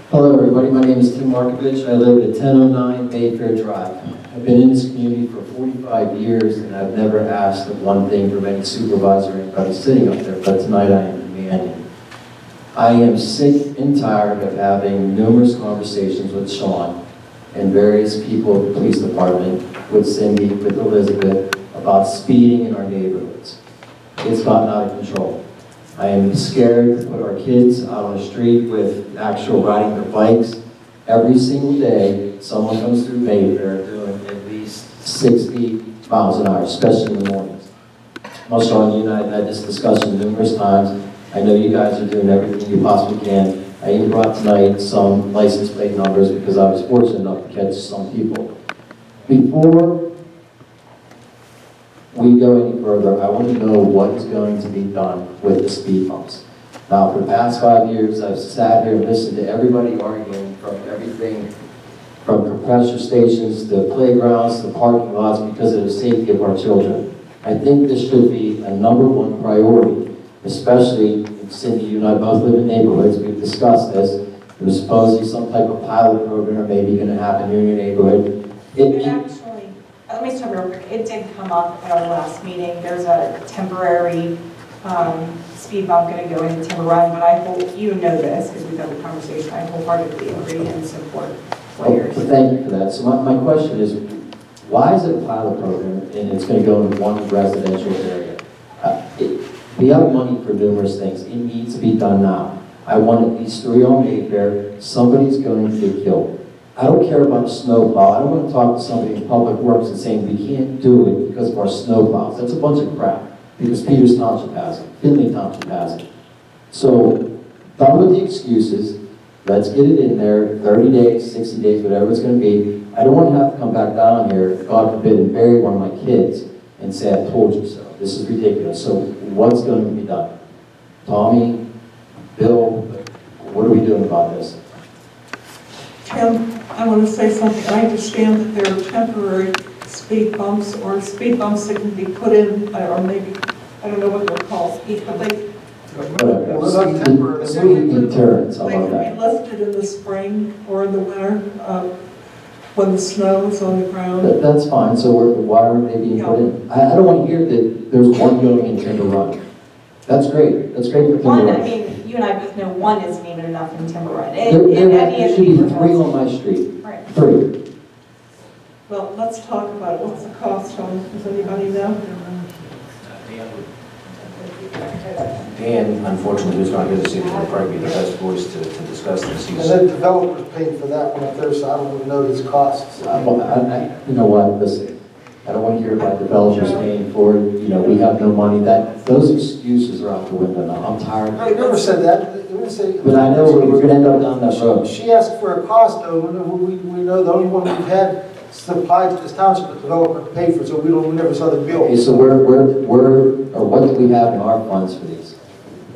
Hello everybody, my name is Tim Markovich. I live at 1009 Mayfair Drive. I've been in this community for 45 years and I've never asked of one thing from any supervisor or anybody sitting up there, but tonight I am demanding. I am sick and tired of having numerous conversations with Sean and various people at the police department, with Cindy, with Elizabeth, about speeding in our neighborhoods. It's gotten out of control. I am scared to put our kids out on the street with actual riding their bikes. Every single day, someone comes through Mayfair doing at least 60 miles an hour, especially in the mornings. Sean, you and I have had this discussion numerous times. I know you guys are doing everything you possibly can. I even brought tonight some license plate numbers because I was fortunate enough to catch some people. Before we go any further, I want to know what is going to be done with the speed bumps. Now, for the past 5 years, I've sat here and listened to everybody arguing from everything from compressor stations to playgrounds to parking lots because of the safety of our children. I think this should be a #1 priority, especially, Cindy, you and I both live in neighborhoods, we've discussed this. There's supposedly some type of pilot program maybe going to happen here in your neighborhood. Actually, let me stop real quick. It did come up at our last meeting. There's a temporary speed bump going to go into Timber Run, but I hope you know this because we've had the conversation. I wholeheartedly agree and support what you're saying. Thank you for that. So my question is, why is it a pilot program and it's going to go in one residential area? We have money for numerous things. It needs to be done now. I want at least 3 on Mayfair. Somebody's going to get killed. I don't care about a snowplow. I don't want to talk to somebody in Public Works and saying we can't do it because of our snowplows. That's a bunch of crap because Peters Township has it, Finley Township has it. So, done with the excuses. Let's get it in there, 30 days, 60 days, whatever it's going to be. I don't want to have to come back down here, God forbid, and bury one of my kids and say, I told you so. This is ridiculous. So, what's going to be done? Tommy, Bill, what are we doing about this? Tim, I want to say something. I understand that there are temporary speed bumps or speed bumps that can be put in, or maybe, I don't know what they're called, but they Speed deterrents, how about can that? be lifted in the spring or in the winter when the snow is on the ground. That's fine. So why aren't they being put in? I don't want to hear that there's one going in Timber Run. That's great. That's great for Timber One, Run. I mean, you and I both know one isn't even enough in Timber Run. There should be 3 on my street. Right. 3. Well, let's talk about it. What's the cost, Tom? Does anybody know? Dan, unfortunately, who's not here this evening, will probably be the best voice to discuss this. And the developer's paying for that one up there, so I don't really know his costs. You know what? Listen, I don't want to hear about developers paying for it. You know, we have no money. Those excuses are out the window now. I'm tired. I never said that. They never said- But I know we're going to end up down that road. She asked for a cost, though. We know the only one we've had supplied to this township, the developer paid for, so we never saw the bill. Okay, so what do we have in our funds for these?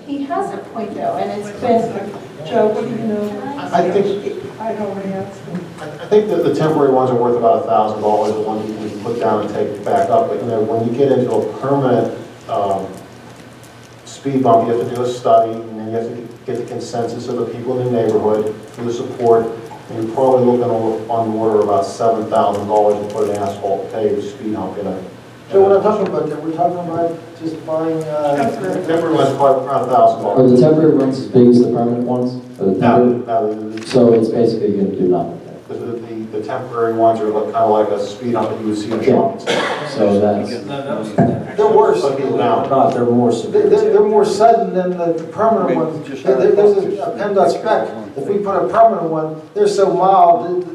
He has a point though, and it's been, Joe, what do you know? I think I'd already asked him. I think that the temporary ones are worth about $1,000, the ones you can put down and take back up. But, you know, when you get into a permanent speed bump, you have to do a study, and then you have to get the consensus of the people in the neighborhood for the support. And you're probably looking on the order of about $7,000 to put an asphalt paved speed hump in a. So we're not talking about that. We're talking about just buying, Temporary one's probably around Are $1,000. the temporary ones as big as the permanent ones? Or the temporary- So it's basically going to do nothing. The temporary ones are kind of like a speed hump that you would see in a shopping center. So that's, they're worse. But people down. God, they're more severe. They're more sudden than the permanent ones. There's a PennDOT spec. If we put a permanent one, they're so mild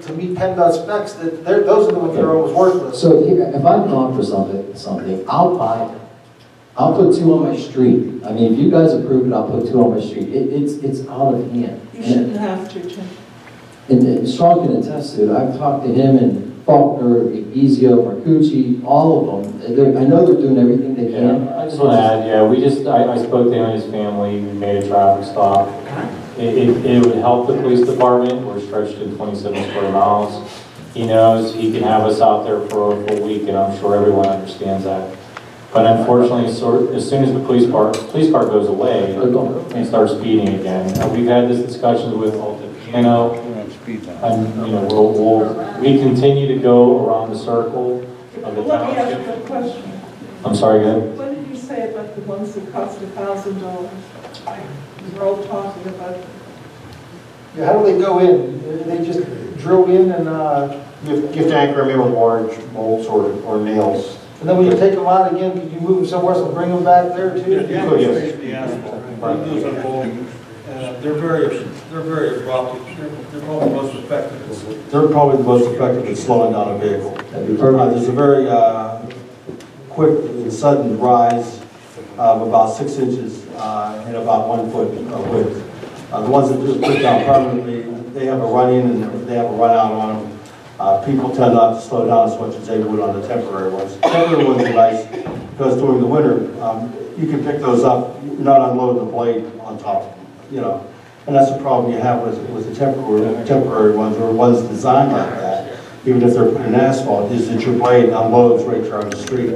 to meet PennDOT specs that those are the ones that are almost worthless. So if I'm going for something, I'll buy it. I'll put 2 on my street. I mean, if you guys approve it, I'll put 2 on my street. It's out of hand. You shouldn't have to, Tim. And Sean can attest to it. I've talked to him and Faulkner, Ezio, Marcucci, all of them. I know they're doing everything they can. Yeah, I just want to add, I spoke to him and his family, we made a traffic stop. It would help the police department, we're stretched to 27 square miles. He knows he can have us out there for a full week, and I'm sure everyone understands that. But unfortunately, as soon as the police car goes away, they start speeding again. We've had this discussion with all the you know, we continue to go around the circle of the Let me ask township. you a question. I'm sorry, go ahead. What did you say about the ones that cost $1,000? We're all talking about, Yeah, how do they go in? They just drill in and You have to anchor them in with large bolts or nails. then when you take them out again, could you move them somewhere else and bring them back there too? You could, yes. The asphalt, those are both, they're very abrupt, they're probably most effective. They're probably the most effective at slowing down a vehicle. There's a very quick and sudden rise of about 6 inches and about 1 foot of width. The ones that just put down permanently, they have a run-in and they have a run-out on them. People tend not to slow down as much as they would on the temporary ones. Temporary ones are nice because during the winter, you can pick those up, you're not unloading the blade on top, you know. And that's the problem you have with the temporary ones, or ones designed like that, even if they're put in asphalt, is that your blade unloads right there on the street.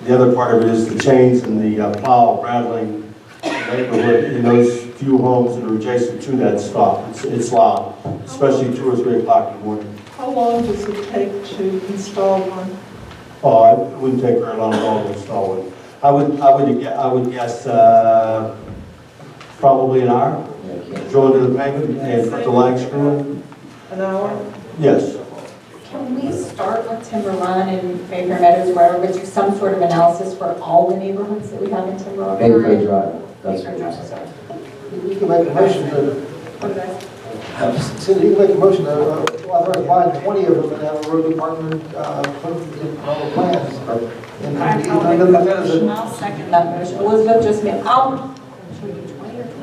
The other part of it is the chains and the plow rattling neighborhood in those few homes that are adjacent to that stop. It's loud, especially 2 or 3 o'clock in the morning. how long does it take to install one? Oh, it wouldn't take very long at all to install one. I would guess probably an hour. Drill into the pavement and put the lag screw in. An hour? Yes. Can we start with Timber Run and Mayfair Meadows, where we do some sort of analysis for all the neighborhoods that we have in Timber Run? Mayfair Drive, that's Mayfair what Drive, you're saying. sorry. You can make a motion to, What did I say? Cindy, you can make a motion to authorize buying 20 of them and have the road department put them in all the plans. And I'll make that motion. I'll second that motion. Elizabeth just made, should we do 20 or 25?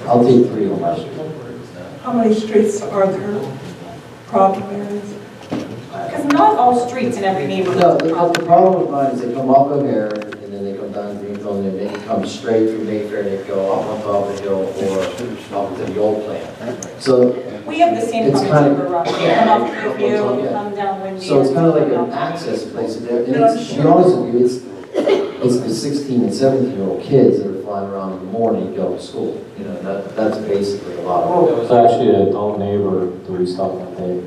I'll take 3 on my street. How many streets are there, problem areas? Because not all streets in every neighborhood. No, are the problem. problem with mine is they come up O'Hare, and then they come down Greenfield, and then they come straight through Mayfair, they go up on top of the hill, or up to the old plant. So, We have the same It's problem in kind of- Timber Run. They come up Fairview, Yeah. come down Windy. so it's kind of like an access place, and it's, to be honest with you, it's the 16 and 17-year-old kids that are flying around in the morning going to school. You know, that's basically a lot of It was actually an adult neighbor that we stopped that day.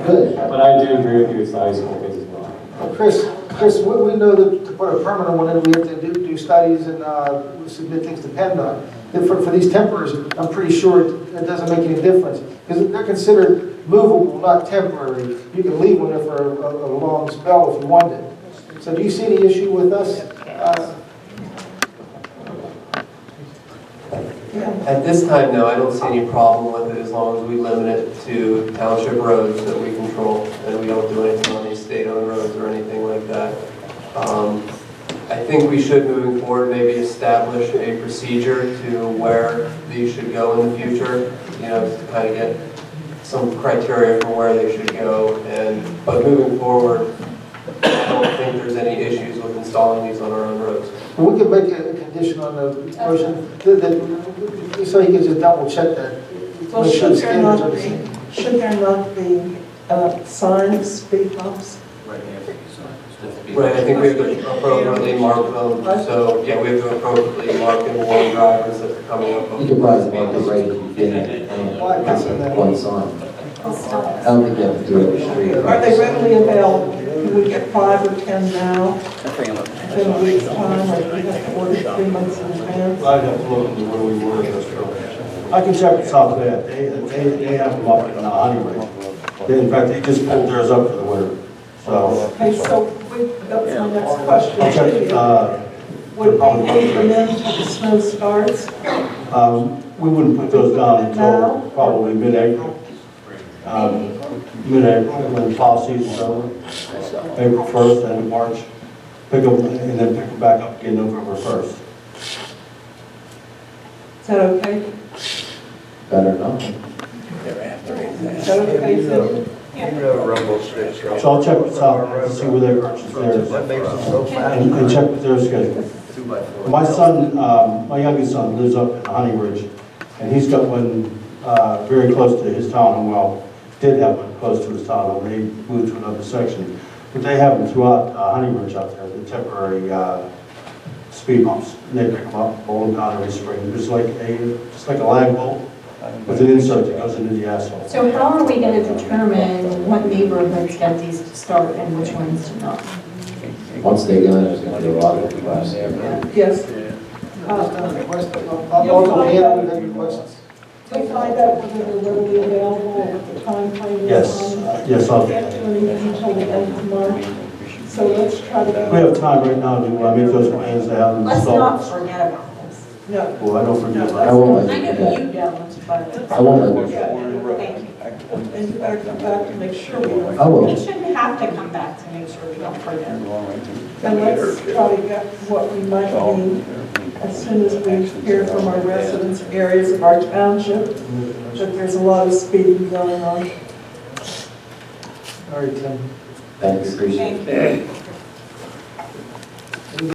Good. But I do agree with you, it's the high school kids as well. Chris, we know that to put a permanent one in, we have to do studies and submit things to PennDOT. And for these temporaries, I'm pretty sure it doesn't make any difference, because they're considered movable, not temporary. You can leave one there for a long spell if you wanted. So do you see any issue with us? At this time, no, I don't see any problem with it as long as we limit it to township roads that we control and we don't do anything on these state-owned roads or anything like that. I think we should, moving forward, maybe establish a procedure to where these should go in the future, you know, to kind of get some criteria for where they should go. But moving forward, I don't think there's any issues with installing these on our own roads. We could make a condition on the motion, that so he can just double check that. Well, Make sure should the there standards not are the be, same. should there not be signs, speed bumps? Right, I think we have to appropriately mark them, so, yeah, we have to appropriately mark and warn drivers that are coming up. You could probably mark it right if you did one sign. I don't think you have to do it every street. Are they readily available? Can we get 5 or 10 now? Within a week's time, or do we have to order 3 months in advance? I'd have to look into where we were in this program. I can check with South Bend. They have them up in Honeywood. In fact, they just pulled theirs up for the winter. So Okay, so that's my next question I'll check, to you. Would we leave them in until the snow starts? we wouldn't put those down until probably mid-April. Mid-April, when the plow season's over. April 1st and March. Pick them, and then pick them back up again November 1st. Is that okay? Better not. Is that okay, Cecil? So I'll check with South to see where they purchased theirs. And check with their schedule. My son, my youngest son lives up in Honey Ridge, and he's got one very close to his townhome. Well, did have one close to his townhome, and he moved to another section. But they have them throughout Honey Ridge out there, the temporary speed bumps. And they pick them up, roll them down every spring, just like a lag bolt. with an insert that goes into the asphalt. So how are we going to determine what neighborhoods get these to start and which ones do not? Once they go in, there's going to be a lot of requests. Yes. On the local hand, we've had requests. We find out whether they're readily available, what the time frame is Yes, on. yes, We can't do anything until the end of March, so let's try to. we have time right now to make those plans to have them Let's not installed. forget about this. No. Well, I don't forget. I won't I let you know forget. you don't, but. I won't let you Yeah, Thank you. and you better come back to make sure we don't. I will. We shouldn't have to come back to make sure we don't forget. And let's try to get what we might need as soon as we hear from our residents, areas of our township, that there's a lot of speeding going on. All right, Tim. Thanks, appreciate it. Thank you.